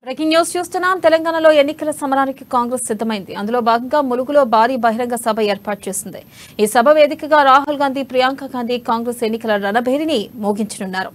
Breaking news చూస్తున్నాం. తెలంగాణలో ఎన్నికల సమరానికి కాంగ్రెస్ సిద్ధమైంది. అందులో భాగంగా ములుగులో భారీ బహిరంగ సభ ఏర్పాటు చేసింది. ఈ సభ వేదికగా రాహుల్ గాంధీ, ప్రియాంక గాంధీ కాంగ్రెస్ ఎన్నికల రణభేరిని మోగించనున్నారు.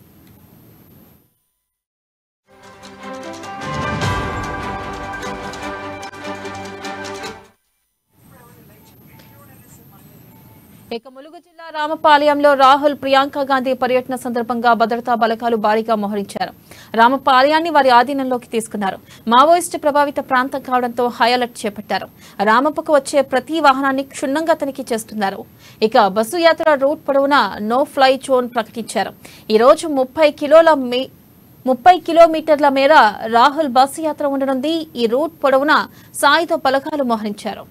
ఇక ములుగు జిల్లా రామపాలయంలో రాహుల్, ప్రియాంక గాంధీ పర్యటన సందర్భంగా భద్రతా బలగాలు భారీగా మోహరించారు. రామపాలయాన్ని వారి ఆధీనంలోకి తీసుకున్నారు. మావోయిస్టు ప్రభావిత ప్రాంతం కావడంతో హై అలర్ట్ చేపట్టారు. రామప్పకు వచ్చే ప్రతి వాహనాన్ని క్షుణ్ణంగా తనిఖీ చేస్తున్నారు. ఇక బస్సు యాత్ర రూట్ పొడవునా నో ఫ్లై జోన్ ప్రకటించారు. ఈ రోజు 30 కిలోమీటర్ల మేర రాహుల్ బస్సు యాత్ర ఉండనుంది. ఈ రూట్ పొడవునా సాయుధ బలగాలు మోహరించారు.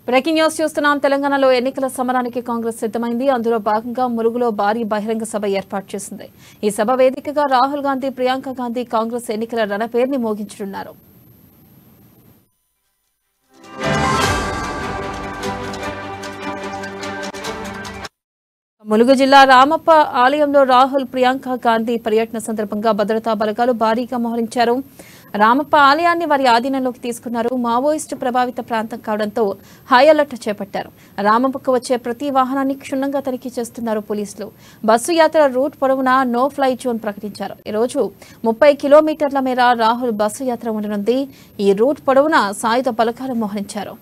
బ్రేకింగ్ న్యూస్ చూస్తున్నాం. తెలంగాణలో ఎన్నికల సమరానికి కాంగ్రెస్ సిద్ధమైంది. అందులో భాగంగా ములుగులో భారీ బహిరంగ సభ ఏర్పాటు చేసింది. ఈ సభ వేదికగా రాహుల్ గాంధీ, ప్రియాంక గాంధీ కాంగ్రెస్ ఎన్నికల రణపేరుని మోగించనున్నారు. ములుగు జిల్లా రామప్ప ఆలయంలో రాహుల్, ప్రియాంక గాంధీ పర్యటన సందర్భంగా భద్రతా బలగాలు భారీగా మోహరించారు. రామప్ప ఆలయాన్ని వారి ఆధీనంలోకి తీసుకున్నారు. మావోయిస్టు ప్రభావిత ప్రాంతం కావడంతో హై అలర్ట్ చేపట్టారు. రామప్పకు వచ్చే ప్రతి వాహనాన్ని క్షుణ్ణంగా తనిఖీ చేస్తున్నారు పోలీసులు. బస్సు యాత్ర రూట్ పొడవునా నో ఫ్లై జోన్ ప్రకటించారు. ఈ రోజు 30 కిలోమీటర్ల మేర రాహుల్ బస్సు యాత్ర ఉండనుంది. ఈ రూట్ పొడవునా సాయుధ బలగాలు మోహరించారు.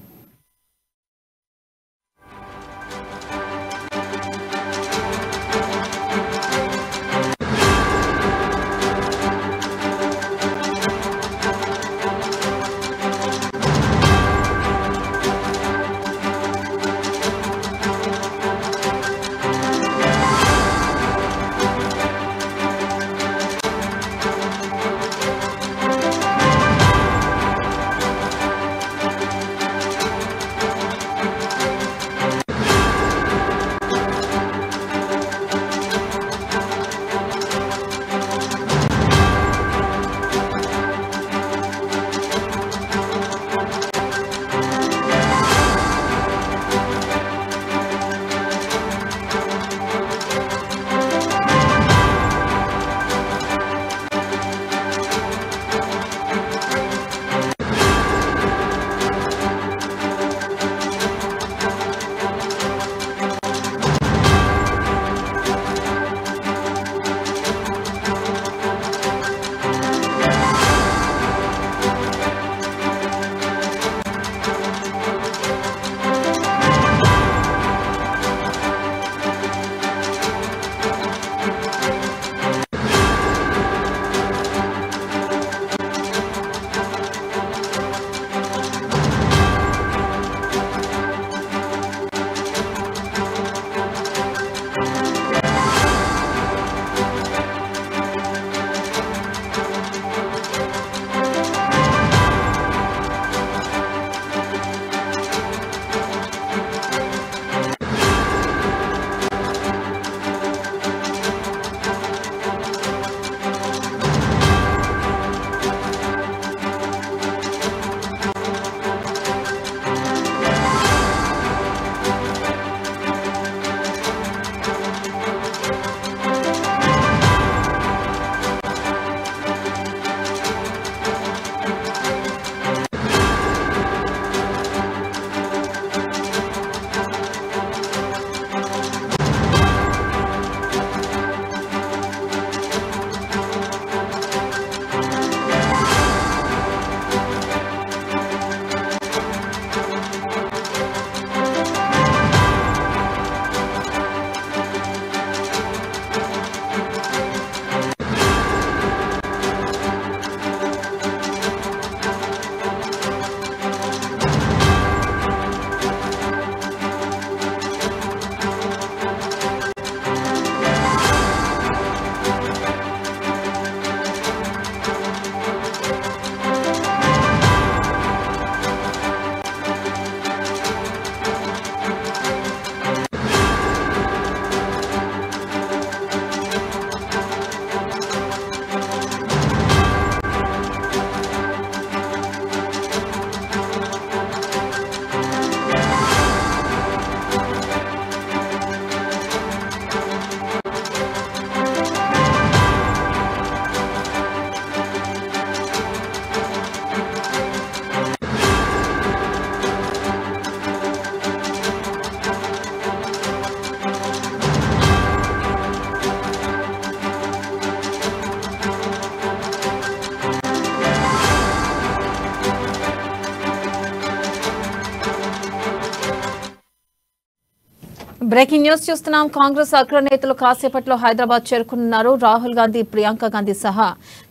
బ్రేకింగ్ న్యూస్ చూస్తున్నాం. కాంగ్రెస్ అగ్రనేతలు కాసేపట్లో హైదరాబాద్ చేరుకున్నారు. రాహుల్ గాంధీ, ప్రియాంక గాంధీ సహా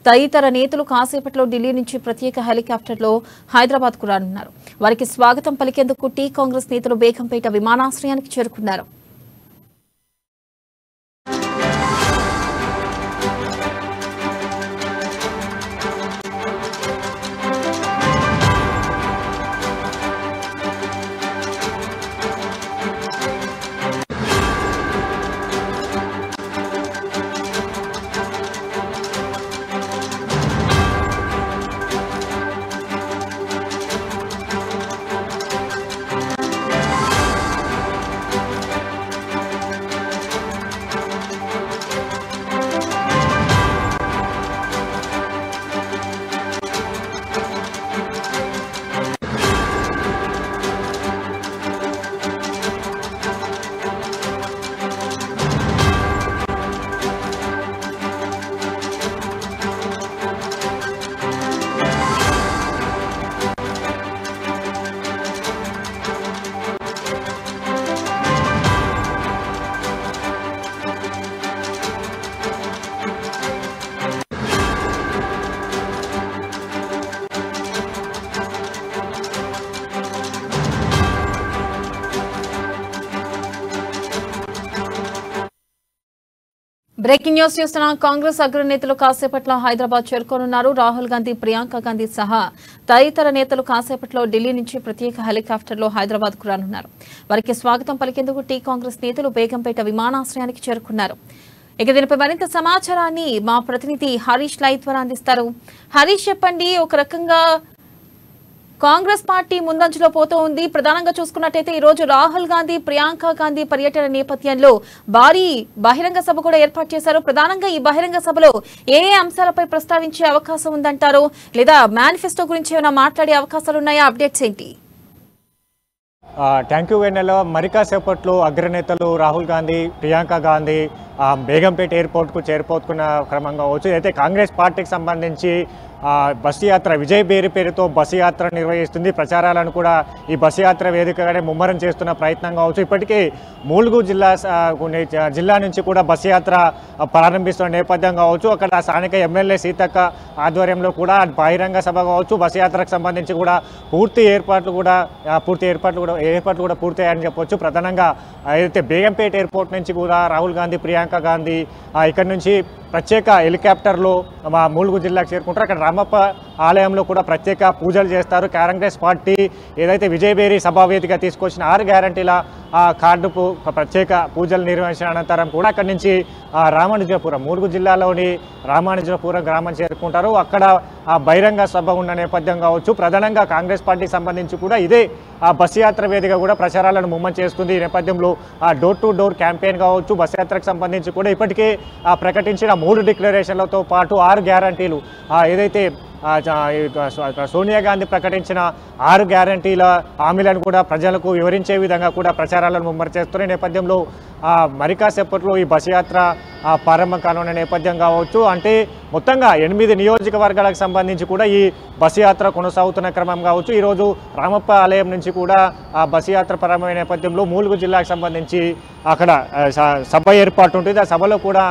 తదితర నేతలు కాసేపట్లో ఢిల్లీ నుంచి ప్రత్యేక హెలికాప్టర్లో హైదరాబాద్ కు రానున్నారు. వారికి స్వాగతం పలికేందుకు టీ కాంగ్రెస్ నేతలు బేగంపేట విమానాశ్రయానికి చేరుకున్నారు. బ్రేకింగ్ న్యూస్ చూస్తున్నాం. కాంగ్రెస్ అగ్రనేతలు కాసేపట్లో హైదరాబాద్ చేరుకోనున్నారు. రాహుల్ గాంధీ, ప్రియాంక గాంధీ సహా తదితర నేతలు కాసేపట్లో ఢిల్లీ నుంచి ప్రత్యేక హెలికాప్టర్లో హైదరాబాద్ కు రానున్నారు. వారికి స్వాగతం పలికేందుకు టీ కాంగ్రెస్ నేతలు బేగంపేట విమానాశ్రయానికి చేరుకున్నారు. ఇక దీనిపై మరింత సమాచారాన్ని మా ప్రతినిధి హరీష్ లైవ్ ద్వారా అందిస్తారు. హరీష్, చెప్పండి. ఒక రకంగా కాంగ్రెస్ పార్టీ ముందంజలో పోతూ ఉంది. ప్రధానంగా చూసుకున్నట్టయితే ఈ రోజు రాహుల్ గాంధీ, ప్రియాంక గాంధీ పర్యటన నేపథ్యంలో భారీ బహిరంగ సభ కూడా ఏర్పాటు చేశారు. ప్రధానంగా ఈ బహిరంగ సభలో ఏ అంశాలపై ప్రస్తావించే అవకాశం ఉందంటారు? లేదా మేనిఫెస్టో గురించి ఏమైనా మాట్లాడే అవకాశాలు ఉన్నాయా? అప్డేట్స్ ఏంటి? థ్యాంక్ యూ వెన్నెల. మరి కాసేపట్లో అగ్రనేతలు రాహుల్ గాంధీ, ప్రియాంక గాంధీ బేగంపేట ఎయిర్పోర్ట్కు చేరిపోతున్న క్రమంగా వచ్చు. అయితే కాంగ్రెస్ పార్టీకి సంబంధించి బస్సు యాత్ర విజయ్ బేరి పేరుతో బస్సు యాత్ర నిర్వహిస్తుంది. ప్రచారాలను కూడా ఈ బస్సు యాత్ర వేదికగానే ముమ్మరం చేస్తున్న ప్రయత్నం కావచ్చు. ఇప్పటికే ములుగు జిల్లా నుంచి కూడా బస్సు యాత్ర ప్రారంభిస్తున్న నేపథ్యం కావచ్చు. అక్కడ స్థానిక ఎమ్మెల్యే సీతక్క ఆధ్వర్యంలో కూడా బహిరంగ సభ కావచ్చు, బస్సు యాత్రకు సంబంధించి కూడా పూర్తి ఏర్పాట్లు కూడా పూర్తయ్యాయని చెప్పవచ్చు. ప్రధానంగా ఏదైతే బేగంపేట ఎయిర్పోర్ట్ నుంచి కూడా రాహుల్ గాంధీ, ప్రియాంక గాంధీ ఇక్కడి నుంచి ప్రత్యేక హెలికాప్టర్లో మా ములుగు జిల్లాకు చేరుకుంటారు. అక్కడ రామప్ప ఆలయంలో కూడా ప్రత్యేక పూజలు చేస్తారు. కాంగ్రెస్ పార్టీ ఏదైతే విజయబేరి సభావేదిక తీసుకొచ్చిన 6 గ్యారంటీల కార్డుకు ప్రత్యేక పూజలు నిర్వహించిన అనంతరం కూడా అక్కడి నుంచి రామానుజపురం, ములుగు జిల్లాలోని రామానుజపురం గ్రామం చేరుకుంటారు. అక్కడ బహిరంగ సభ ఉన్న నేపథ్యం కావచ్చు. ప్రధానంగా కాంగ్రెస్ పార్టీకి సంబంధించి కూడా ఇదే బస్సు యాత్ర వేదిక కూడా ప్రచారాలను ముమ్మరం చేస్తుంది. ఈ నేపథ్యంలో డోర్ టు డోర్ క్యాంపెయిన్ కావచ్చు, బస్సు యాత్రకు సంబంధించి కూడా ఇప్పటికే ప్రకటించిన 3 డిక్లరేషన్లతో పాటు 6 గ్యారంటీలు ఏదైతే సోనియా గాంధీ ప్రకటించిన 6 గ్యారంటీల హామీలను కూడా ప్రజలకు వివరించే విధంగా కూడా ప్రచారాలను ముమ్మరం చేస్తున్న నేపథ్యంలో మరి కాసేపట్లో ఈ బస్సు యాత్ర ప్రారంభం కానున్న నేపథ్యం కావచ్చు. అంటే మొత్తంగా 8 నియోజకవర్గాలకు సంబంధించి కూడా ఈ బస్సు యాత్ర కొనసాగుతున్న క్రమం కావచ్చు. ఈరోజు రామప్ప ఆలయం నుంచి కూడా బస్సు యాత్ర ప్రారంభమైన నేపథ్యంలో ములుగు జిల్లాకు సంబంధించి అక్కడ సభ ఏర్పాటు ఉంటుంది. ఆ సభలో కూడా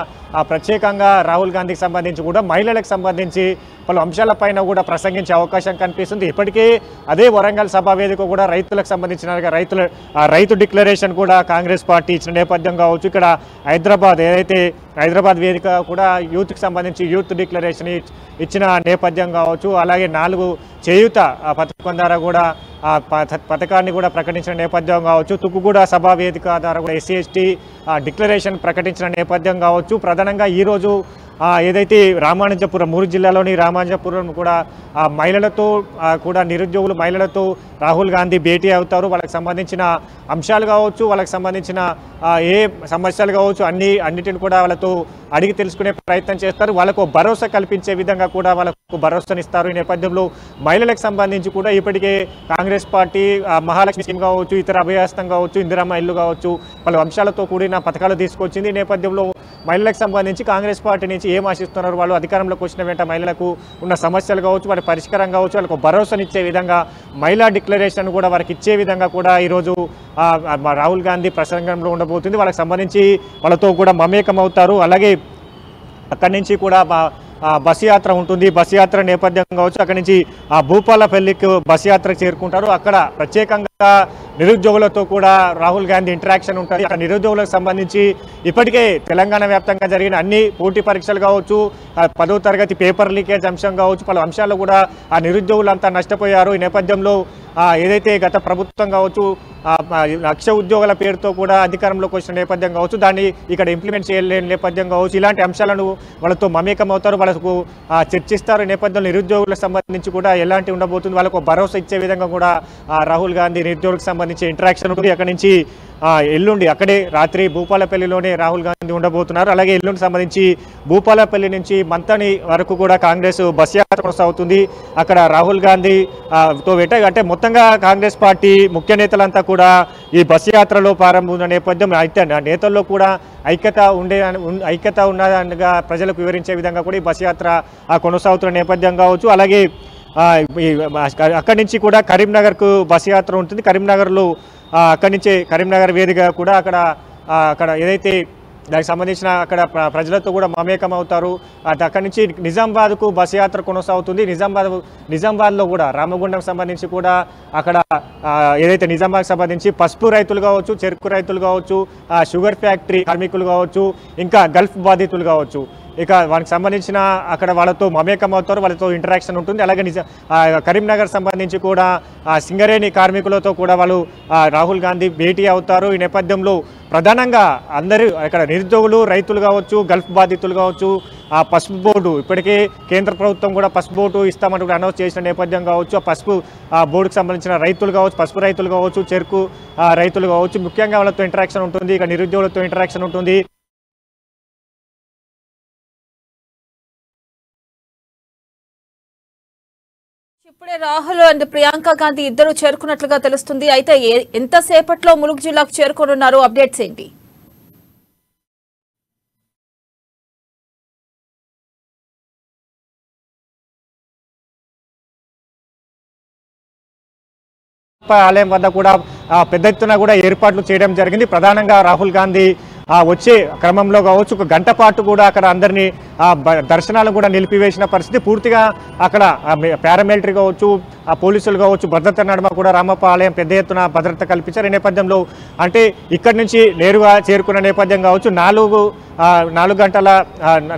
ప్రత్యేకంగా రాహుల్ గాంధీకి సంబంధించి కూడా మహిళలకు సంబంధించి పలు అంశాలపైన కూడా ప్రసంగించే అవకాశం కనిపిస్తుంది. ఇప్పటికే అదే వరంగల్ సభా వేదిక కూడా రైతులకు సంబంధించిన రైతు డిక్లరేషన్ కూడా కాంగ్రెస్ పార్టీ ఇచ్చిన నేపథ్యం కావచ్చు. ఇక్కడ హైదరాబాద్ వేదిక కూడా యూత్కి సంబంధించి యూత్ డిక్లరేషన్ ఇచ్చిన నేపథ్యం కావచ్చు. అలాగే 4 చేయూత పథకం ద్వారా కూడా పథకాన్ని కూడా ప్రకటించిన నేపథ్యం కావచ్చు. తుక్కుగూడ సభా వేదిక ద్వారా కూడా ఎస్సీ ఎస్టీ డిక్లరేషన్ ప్రకటించిన నేపథ్యం కావచ్చు. ప్రధానంగా ఈరోజు ఏదైతే రామానుజపురం, ములుగు జిల్లాలోని రామానుజపురం కూడా మహిళలతో కూడా నిరుద్యోగులు మహిళలతో రాహుల్ గాంధీ భేటీ అవుతారు. వాళ్ళకి సంబంధించిన అంశాలు కావచ్చు, వాళ్ళకి సంబంధించిన ఏ సమస్యలు కావచ్చు అన్నిటిని కూడా వాళ్ళతో అడిగి తెలుసుకునే ప్రయత్నం చేస్తారు. వాళ్ళకు భరోసా కల్పించే విధంగా కూడా వాళ్ళకు భరోసానిస్తారు. ఈ నేపథ్యంలో మహిళలకు సంబంధించి కూడా ఇప్పటికే కాంగ్రెస్ పార్టీ మహాలక్ష్మి స్కీమ్ కావచ్చు, ఇతర అభయహస్తం కావచ్చు, ఇందిరమ్మ ఇల్లు కావచ్చు, పలు అంశాలతో కూడిన పథకాలు తీసుకొచ్చింది. ఈ నేపథ్యంలో మహిళలకు సంబంధించి కాంగ్రెస్ పార్టీ నుంచి ఏం ఆశిస్తున్నారు, వాళ్ళు అధికారంలోకి వచ్చిన వెంట మహిళలకు ఉన్న సమస్యలు కావచ్చు, వాటి పరిష్కారం కావచ్చు, వాళ్ళకు భరోసానిచ్చే విధంగా మహిళా డిక్లరేషన్ కూడా వారికి ఇచ్చే విధంగా కూడా ఈరోజు రాహుల్ గాంధీ ప్రసంగంలో ఉండబోతుంది. వాళ్ళకి సంబంధించి వాళ్ళతో కూడా మమేకం అవుతారు. అలాగే అక్కడి నుంచి కూడా బస్ యాత్ర ఉంటుంది. బస్ యాత్ర నేపథ్యం కావచ్చు, అక్కడి నుంచి భూపాలపల్లికి బస్ యాత్రకు చేరుకుంటారు. అక్కడ ప్రత్యేకంగా నిరుద్యోగులతో కూడా రాహుల్ గాంధీ ఇంటరాక్షన్ ఉంటుంది. అక్కడ నిరుద్యోగులకు సంబంధించి ఇప్పటికే తెలంగాణ వ్యాప్తంగా జరిగిన అన్ని పోటీ పరీక్షలు కావచ్చు, 10వ తరగతి పేపర్ లీకేజ్ అంశం కావచ్చు, పలు అంశాల్లో కూడా ఆ నిరుద్యోగులంతా నష్టపోయారు. ఈ నేపథ్యంలో ఏదైతే గత ప్రభుత్వం కావచ్చు లక్ష ఉద్యోగాల పేరుతో కూడా అధికారంలోకి వచ్చిన నేపథ్యం కావచ్చు, దాన్ని ఇక్కడ ఇంప్లిమెంట్ చేయలేని నేపథ్యం కావచ్చు, ఇలాంటి అంశాలను వాళ్ళతో మమేకం అవుతారు, వాళ్ళకు చర్చిస్తారు. ఈ నేపథ్యంలో నిరుద్యోగులకు సంబంధించి కూడా ఎలాంటి ఉండబోతుంది, వాళ్ళకు భరోసా ఇచ్చే విధంగా కూడా రాహుల్ గాంధీ నిరుద్యోగులకు సంబంధించి ఇంటరాక్షన్ ఉంటుంది. అక్కడి నుంచి ఎల్లుండి అక్కడే రాత్రి భూపాలపల్లిలోనే రాహుల్ గాంధీ ఉండబోతున్నారు. అలాగే ఎల్లుండి సంబంధించి భూపాలపల్లి నుంచి మంతని వరకు కూడా కాంగ్రెస్ బస్ యాత్ర కొనసాగుతుంది. అక్కడ రాహుల్ గాంధీ తో అంటే మొత్తంగా కాంగ్రెస్ పార్టీ ముఖ్య నేతలంతా కూడా ఈ బస్ యాత్రలో ప్రారంభమైన నేపథ్యం అయితే నేతల్లో కూడా ఐక్యత ఉన్నదనగా ప్రజలకు వివరించే విధంగా కూడా ఈ బస్ యాత్ర కొనసాగుతున్న నేపథ్యం కావచ్చు. అలాగే అక్కడి నుంచి కూడా కరీంనగర్కు బస్ యాత్ర ఉంటుంది. కరీంనగర్లో అక్కడి నుంచి కరీంనగర్ వేదిక కూడా అక్కడ ఏదైతే దానికి సంబంధించిన అక్కడ ప్రజలతో కూడా మమేకం అవుతారు. అక్కడి నుంచి నిజామాబాద్కు బస్ యాత్ర కొనసాగుతుంది. నిజామాబాద్లో కూడా రామగుండం సంబంధించి కూడా అక్కడ ఏదైతే నిజామాబాద్కి సంబంధించి పసుపు రైతులు కావచ్చు, చెరుకు రైతులు కావచ్చు, షుగర్ ఫ్యాక్టరీ కార్మికులు కావచ్చు, ఇంకా గల్ఫ్ బాధితులు కావచ్చు, ఇక వానికి సంబంధించిన అక్కడ వాళ్ళతో మమేకం అవుతారు, వాళ్ళతో ఇంటరాక్షన్ ఉంటుంది. అలాగే కరీంనగర్ సంబంధించి కూడా సింగరేణి కార్మికులతో కూడా వాళ్ళు రాహుల్ గాంధీ భేటీ అవుతారు. ఈ నేపథ్యంలో ప్రధానంగా అందరూ ఇక్కడ నిరుద్యోగులు, రైతులు కావచ్చు, గల్ఫ్ బాధితులు కావచ్చు, పసుపు బోర్డు ఇప్పటికే కేంద్ర ప్రభుత్వం కూడా పసుపు బోర్డు ఇస్తామంటూ కూడా అనౌన్స్ చేసిన నేపథ్యం కావచ్చు, ఆ పసుపు బోర్డుకు సంబంధించిన రైతులు కావచ్చు, పసుపు రైతులు కావచ్చు, చెరుకు రైతులు కావచ్చు, ముఖ్యంగా వాళ్ళతో ఇంటరాక్షన్ ఉంటుంది. ఇక నిరుద్యోగులతో ఇంటరాక్షన్ ఉంటుంది. ఇప్పుడే రాహుల్ అండ్ ప్రియాంక గాంధీ ఇద్దరు చేరుకున్నట్లుగా తెలుస్తుంది. అయితే ఎంతసేపట్లో ములుగు జిల్లాకు చేరుకోనున్నారు, అప్డేట్స్ ఏంటి? ఆలయం వద్ద కూడా పెద్ద ఎత్తున కూడా ఏర్పాట్లు చేయడం జరిగింది. ప్రధానంగా రాహుల్ గాంధీ వచ్చే క్రమంలో కావచ్చు ఒక గంట పాటు కూడా అక్కడ అందరినీ దర్శనాలు కూడా నిలిపివేసిన పరిస్థితి. పూర్తిగా అక్కడ పారామిలిటరీ కావచ్చు, పోలీసులు కావచ్చు, భద్రత నడుమ కూడా రామప్ప ఆలయం పెద్ద ఎత్తున భద్రత కల్పించారు. ఈ నేపథ్యంలో అంటే ఇక్కడి నుంచి నేరుగా చేరుకున్న నేపథ్యం కావచ్చు 4 గంటల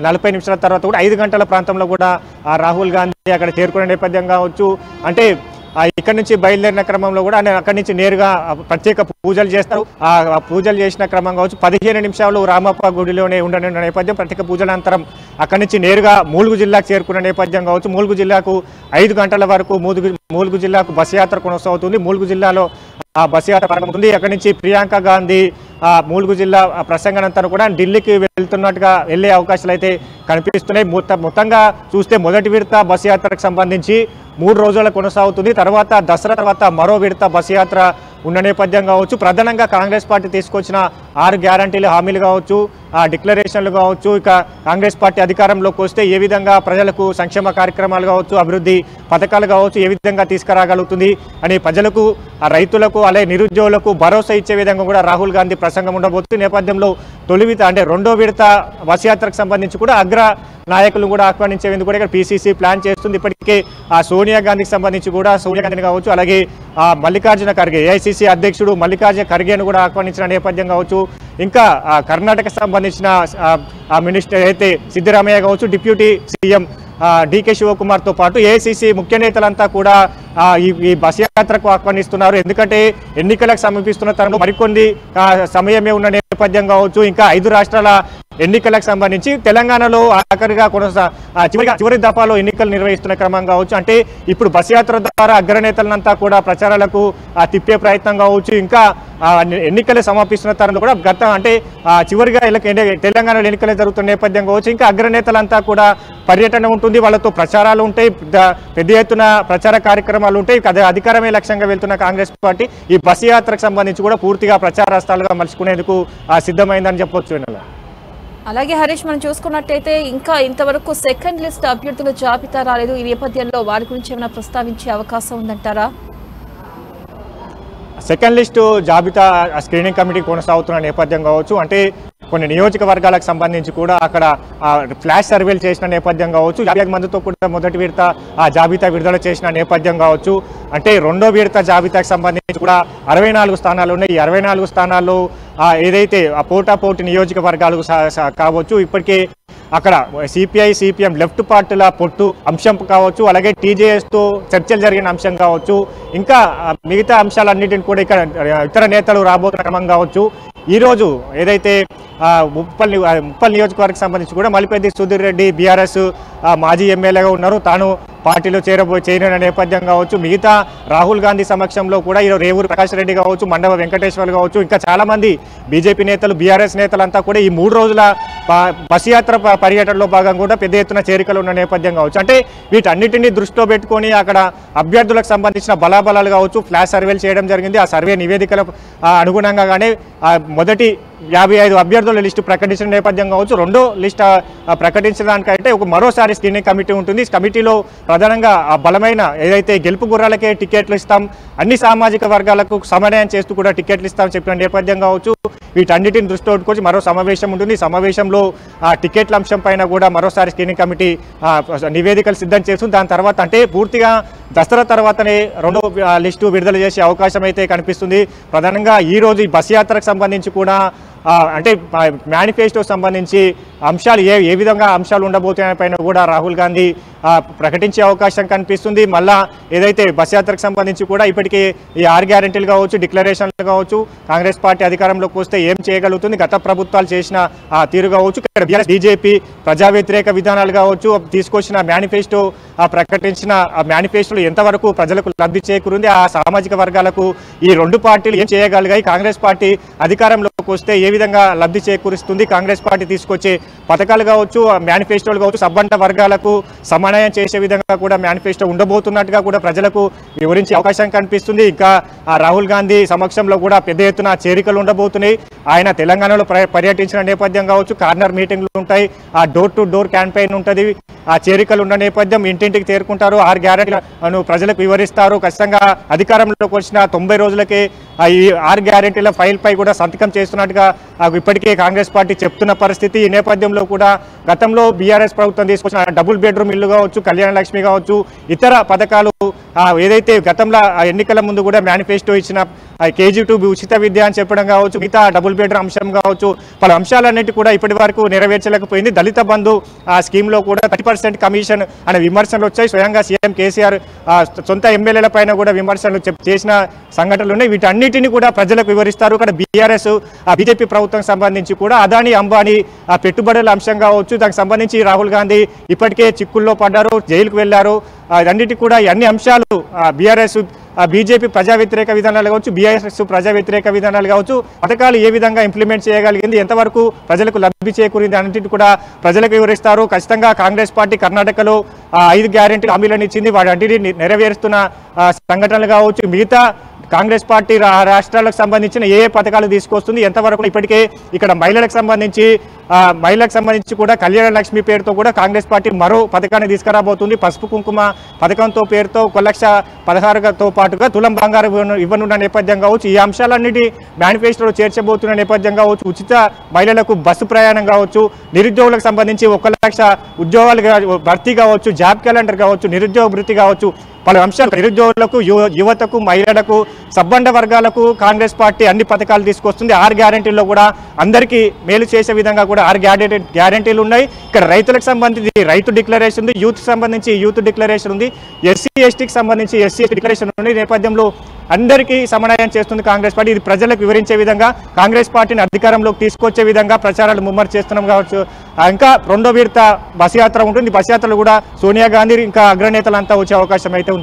40 నిమిషాల తర్వాత కూడా 5 గంటల ప్రాంతంలో కూడా రాహుల్ గాంధీ అక్కడ చేరుకున్న నేపథ్యం కావచ్చు. అంటే ఇక్కడి నుంచి బయలుదేరిన క్రమంలో కూడా అక్కడి నుంచి నేరుగా ప్రత్యేక పూజలు చేస్తారు. ఆ పూజలు చేసిన క్రమం కావచ్చు 15 నిమిషాలు రామప్ప గుడిలోనే ఉండనున్న నేపథ్యం. ప్రత్యేక పూజల అనంతరం అక్కడి నుంచి నేరుగా ములుగు జిల్లాకు చేరుకున్న నేపథ్యం కావచ్చు. ములుగు జిల్లాకు 5 గంటల వరకు ములుగు జిల్లాకు బస్ యాత్ర కొనసాగుతుంది. ములుగు జిల్లాలో బస్ యాత్ర ప్రారంభమవుతుంది. అక్కడి నుంచి ప్రియాంక గాంధీ ములుగు జిల్లా ప్రసంగానంతరం కూడా ఢిల్లీకి వెళ్తున్నట్టుగా వెళ్లే అవకాశాలు అయితే కనిపిస్తున్నాయి. మొత్తంగా చూస్తే మొదటి విడత బస్ యాత్రకు సంబంధించి 3 రోజులు కొనసాగుతుంది. తర్వాత దసరా తర్వాత మరో విడత బస్ యాత్ర ఉన్న నేపథ్యం కావచ్చు. ప్రధానంగా కాంగ్రెస్ పార్టీ తీసుకొచ్చిన 6 గ్యారంటీలు హామీలు కావచ్చు, డిక్లరేషన్లు కావచ్చు, ఇక కాంగ్రెస్ పార్టీ అధికారంలోకి వస్తే ఏ విధంగా ప్రజలకు సంక్షేమ కార్యక్రమాలు కావచ్చు, అభివృద్ధి పథకాలు కావచ్చు ఏ విధంగా తీసుకురాగలుగుతుంది అని ప్రజలకు, రైతులకు, అలాగే నిరుద్యోగులకు భరోసా ఇచ్చే విధంగా కూడా రాహుల్ గాంధీ ప్రసంగం ఉండబోతుంది. నేపథ్యంలో తొలి విడత అంటే 2వ విడత బస్ యాత్రకు సంబంధించి కూడా అగ్ర నాయకులు కూడా ఆహ్వానించేందుకు కూడా ఇక్కడ పీసీసీ ప్లాన్ చేస్తుంది. ఇప్పటికే సోనియా గాంధీకి సంబంధించి కూడా సోనియా గాంధీ కావచ్చు, అలాగే మల్లికార్జున ఖర్గే ఏఐసీసీ అధ్యక్షుడు మల్లికార్జున ఖర్గేను కూడా ఆహ్వానించిన నేపథ్యం కావచ్చు. ఇంకా కర్ణాటక సంబంధించిన మినిస్టర్ అయితే సిద్ధరామయ్య కావచ్చు, డిప్యూటీ సీఎం డీకే శివకుమార్తో పాటు ఏఐసీసీ ముఖ్య నేతలంతా కూడా ఈ బస్ యాత్రకు ఆహ్వానిస్తున్నారు. ఎందుకంటే ఎన్నికలకు సమీపిస్తున్న తరంలో మరికొన్ని సమయమే ఉన్న నేపథ్యం కావచ్చు. ఇంకా 5 రాష్ట్రాల ఎన్నికలకు సంబంధించి తెలంగాణలో ఆఖరిగా చివరి దఫాలో ఎన్నికలు నిర్వహిస్తున్న క్రమం కావచ్చు. అంటే ఇప్పుడు బస్ యాత్ర ద్వారా అగ్రనేతలంతా కూడా ప్రచారాలకు తిప్పే ప్రయత్నం కావచ్చు. ఇంకా ఎన్నికలు సమాపిస్తున్న తరంలో కూడా అంటే చివరిగా తెలంగాణలో ఎన్నికలు జరుగుతున్న నేపథ్యం కావచ్చు. ఇంకా అగ్రనేతలంతా కూడా పర్యటన ఉంటుంది, వాళ్ళతో ప్రచారాలు ఉంటాయి, పెద్ద ఎత్తున ప్రచార కార్యక్రమాలు ఉంటాయి. అధికారమే లక్ష్యంగా వెళ్తున్న కాంగ్రెస్ పార్టీ ఈ బస్ యాత్రకు సంబంధించి కూడా పూర్తిగా ప్రచారాస్థాలుగా మలుచుకునేందుకు సిద్ధమైందని చెప్పొచ్చు. అలాగే హరీష్, మనం చూసుకున్నట్టయితే ఇంకా ఇంతవరకు సెకండ్ లిస్ట్ అభ్యర్థుల జాబితా రాలేదు. ఈ నేపథ్యంలో వారి గురించి ఏమైనా ప్రస్తావించే అవకాశం ఉందంటారా? సెకండ్ లిస్టు జాబితా స్క్రీనింగ్ కమిటీ కొనసాగుతున్న నేపథ్యం కావచ్చు, అంటే కొన్ని నియోజకవర్గాలకు సంబంధించి కూడా అక్కడ ఫ్లాష్ సర్వేలు చేసిన నేపథ్యం కావచ్చు, 50 మందితో కూడా మొదటి విడత ఆ జాబితా విడుదల చేసిన నేపథ్యం కావచ్చు, అంటే రెండో విడత జాబితాకు సంబంధించి కూడా 64 స్థానాలు ఉన్నాయి. ఈ 64 స్థానాల్లో ఏదైతే ఆ పోటాపోటీ నియోజకవర్గాలు కావచ్చు, ఇప్పటికే అక్కడ సిపిఐ సిపిఎం లెఫ్ట్ పార్టీల పొట్టు అంశం కావచ్చు, అలాగే టీజేఎస్తో చర్చలు జరిగిన అంశం కావచ్చు, ఇంకా మిగతా అంశాలన్నిటిని కూడా ఇక్కడ ఇతర నేతలు రాబోతున్న క్రమం కావచ్చు. ఈరోజు ఏదైతే ముప్పల్ నియోజకవర్గం సంబంధించి కూడా మలిపెద్ది సుధీర్ రెడ్డి బీఆర్ఎస్ మాజీ ఎమ్మెల్యేగా ఉన్నారు, తాను పార్టీలో చేరిన నేపథ్యం కావచ్చు, మిగతా రాహుల్ గాంధీ సమక్షంలో కూడా ఈరోజు రేవూరు ప్రకాష్ రెడ్డి కావచ్చు, మండవ వెంకటేశ్వర్లు కావచ్చు, ఇంకా చాలామంది బీజేపీ నేతలు బీఆర్ఎస్ నేతలంతా కూడా ఈ 3 రోజుల బస్ యాత్ర పర్యటనలో భాగంగా కూడా పెద్ద ఎత్తున చేరికలు ఉన్న నేపథ్యం కావచ్చు. అంటే వీటన్నిటిని దృష్టిలో పెట్టుకొని అక్కడ అభ్యర్థులకు సంబంధించిన బలాబలాలు కావచ్చు ఫ్లాష్ సర్వేలు చేయడం జరిగింది. ఆ సర్వే నివేదికల అనుగుణంగానే మొదటి 55 అభ్యర్థుల లిస్టు ప్రకటించిన నేపథ్యం కావచ్చు. రెండో లిస్ట్ ప్రకటించడానికంటే మరోసారి స్క్రీనింగ్ కమిటీ ఉంటుంది. కమిటీలో ప్రధానంగా ఆ బలమైన ఏదైతే గెలుపు గుర్రాలకే టికెట్లు ఇస్తాం, అన్ని సామాజిక వర్గాలకు సమన్వయం చేస్తూ కూడా టికెట్లు ఇస్తామని చెప్పిన నేపథ్యం కావచ్చు. వీటన్నిటిని దృష్టిలో పెట్టుకొని మరో సమావేశం ఉంటుంది. సమావేశంలో ఆ టికెట్ల అంశం పైన కూడా మరోసారి స్క్రీనింగ్ కమిటీ నివేదికలు సిద్ధం చేస్తుంది. దాని తర్వాత అంటే పూర్తిగా దసరా తర్వాతనే రెండో లిస్టు విడుదల చేసే అవకాశం అయితే కనిపిస్తుంది. ప్రధానంగా ఈరోజు ఈ బస్ యాత్రకు సంబంధించి కూడా అంటే మేనిఫెస్టో సంబంధించి అంశాలు ఏ విధంగా అంశాలు ఉండబోతున్నాయి పైన కూడా రాహుల్ గాంధీ ప్రకటించే అవకాశం కనిపిస్తుంది. మళ్ళా ఏదైతే బస్ యాత్రకు సంబంధించి కూడా ఇప్పటికే ఈ 6 గ్యారెంటీలు కావచ్చు, డిక్లరేషన్లు కావచ్చు, కాంగ్రెస్ పార్టీ అధికారంలోకి వస్తే ఏం చేయగలుగుతుంది, గత ప్రభుత్వాలు చేసిన తీరు కావచ్చు, ఇక్కడ బీజేపీ ప్రజా వ్యతిరేక విధానాలు కావచ్చు, తీసుకొచ్చిన మేనిఫెస్టో ప్రకటించిన ఆ మేనిఫెస్టోలో ఎంతవరకు ప్రజలకు లబ్ధి చేకూరింది, ఆ సామాజిక వర్గాలకు ఈ 2 పార్టీలు ఏం చేయగలిగాయి, కాంగ్రెస్ పార్టీ అధికారంలోకి వస్తే ఏ విధంగా లబ్ధి చేకూరుస్తుంది, కాంగ్రెస్ పార్టీ తీసుకొచ్చే పథకాలు కావచ్చు, మేనిఫెస్టోలు కావచ్చు, సబ్బండ వర్గాలకు సమన్వయం చేసే విధంగా కూడా మేనిఫెస్టో ఉండబోతున్నట్టుగా కూడా ప్రజలకు వివరించే అవకాశం కనిపిస్తుంది. ఇంకా రాహుల్ గాంధీ సమక్షంలో కూడా పెద్ద ఎత్తున చేరికలు ఉండబోతున్నాయి. ఆయన తెలంగాణలో పర్యటించిన నేపథ్యం కావచ్చు, కార్నర్ మీటింగ్లు ఉంటాయి, ఆ డోర్ టు డోర్ క్యాంపెయిన్ ఉంటుంది, ఆ చేరికలు ఉన్న నేపథ్యం ఇంటింటికి చేరుకుంటారు, 6 గ్యారెంటీలను ప్రజలకు వివరిస్తారు. ఖచ్చితంగా అధికారంలోకి వచ్చిన 90 రోజులకే ఈ 6 గ్యారెంటీల ఫైల్ పై కూడా సంతకం చేస్తున్నట్టుగా ఇప్పటికే కాంగ్రెస్ పార్టీ చెప్తున్న పరిస్థితి. ఈ నేపథ్యంలో కూడా గతంలో బీఆర్ఎస్ ప్రభుత్వం తీసుకొచ్చిన డబుల్ బెడ్రూమ్ ఇల్లు కావచ్చు, కళ్యాణ లక్ష్మి కావచ్చు, ఇతర పథకాలు ఏదైతే గతంలో ఎన్నికల ముందు కూడా మేనిఫెస్టో ఇచ్చిన KG2 ఉచిత విద్య అని చెప్పడం కావచ్చు, మిగతా డబుల్ బెడ్రూమ్ అంశం కావచ్చు, పలు అంశాలన్నిటి కూడా ఇప్పటి వరకు నెరవేర్చలేకపోయింది. దళిత బంధు ఆ స్కీమ్లో కూడా 30% కమిషన్ అనే విమర్శలు వచ్చాయి. స్వయంగా సీఎం కేసీఆర్ సొంత ఎమ్మెల్యేల పైన కూడా విమర్శలు చేసిన సంఘటనలు ఉన్నాయి. వీటన్నిటిని కూడా ప్రజలకు వివరిస్తారు. ఇక్కడ బీఆర్ఎస్ బీజేపీ ప్రభుత్వం సంబంధించి కూడా అదానీ అంబానీ పెట్టుబడుల అంశం కావచ్చు, దానికి సంబంధించి రాహుల్ గాంధీ ఇప్పటికే చిక్కుల్లో పడ్డారు, జైలుకు వెళ్లారు. అన్నిటి కూడా అన్ని అంశాలు బీఆర్ఎస్ బీజేపీ ప్రజా వ్యతిరేక విధానాలు కావచ్చు, బీఆర్ఎస్ ప్రజా వ్యతిరేక విధానాలు కావచ్చు, పథకాలు ఏ విధంగా ఇంప్లిమెంట్ చేయగలిగింది, ఎంతవరకు ప్రజలకు లబ్ధి చేకూరింది అన్నింటిని కూడా ప్రజలకు వివరిస్తారు. ఖచ్చితంగా కాంగ్రెస్ పార్టీ కర్ణాటకలో 5 గ్యారెంటీ హామీలను ఇచ్చింది, వాటన్నిటిని నెరవేరుస్తున్న సంఘటనలు కావచ్చు, మిగతా కాంగ్రెస్ పార్టీ రాష్ట్రాలకు సంబంధించిన ఏ పథకాలు తీసుకొస్తుంది, ఎంతవరకు ఇప్పటికే ఇక్కడ మహిళలకు సంబంధించి కూడా కళ్యాణ లక్ష్మి పేరుతో కూడా కాంగ్రెస్ పార్టీ మరో పథకాన్ని తీసుకురాబోతుంది. పసుపు కుంకుమ పథకంతో పేరుతో 1,16,000తో పాటుగా తులం బంగారం ఇవ్వనున్న నేపథ్యం కావచ్చు, ఈ అంశాలన్నిటి మేనిఫెస్టోలో చేర్చబోతున్న నేపథ్యం కావచ్చు, ఉచిత మహిళలకు బస్సు ప్రయాణం కావచ్చు, నిరుద్యోగులకు సంబంధించి 1,00,000 ఉద్యోగాలు భర్తీ కావచ్చు, జాబ్ క్యాలెండర్ కావచ్చు, నిరుద్యోగ వృత్తి కావచ్చు, పలు అంశాలు నిరుద్యోగులకు, యువతకు, మహిళలకు, సబ్బండ వర్గాలకు కాంగ్రెస్ పార్టీ అన్ని పథకాలు తీసుకొస్తుంది. 6 గ్యారెంటీల్లో కూడా అందరికీ మేలు చేసే విధంగా కూడా 6 గ్యారెంటీలు ఉన్నాయి. ఇక్కడ రైతులకు సంబంధించి రైతు డిక్లరేషన్ ఉంది, యూత్ సంబంధించి యూత్ డిక్లరేషన్ ఉంది, ఎస్సీ ఎస్టీకి సంబంధించి ఎస్సీ ఎస్టీ డిక్లరేషన్ ఉంది. నేపథ్యంలో అందరికీ సమన్వయం చేస్తుంది కాంగ్రెస్ పార్టీ. ఇది ప్రజలకు వివరించే విధంగా, కాంగ్రెస్ పార్టీని అధికారంలోకి తీసుకొచ్చే విధంగా ప్రచారాలు ముమ్మరు చేస్తున్నాం కావచ్చు. ఇంకా రెండో విడత బస్ యాత్ర ఉంటుంది. బస్ యాత్రలో కూడా సోనియా గాంధీ ఇంకా అగ్రనేతలంతా వచ్చే అవకాశం అయితే ఉంది.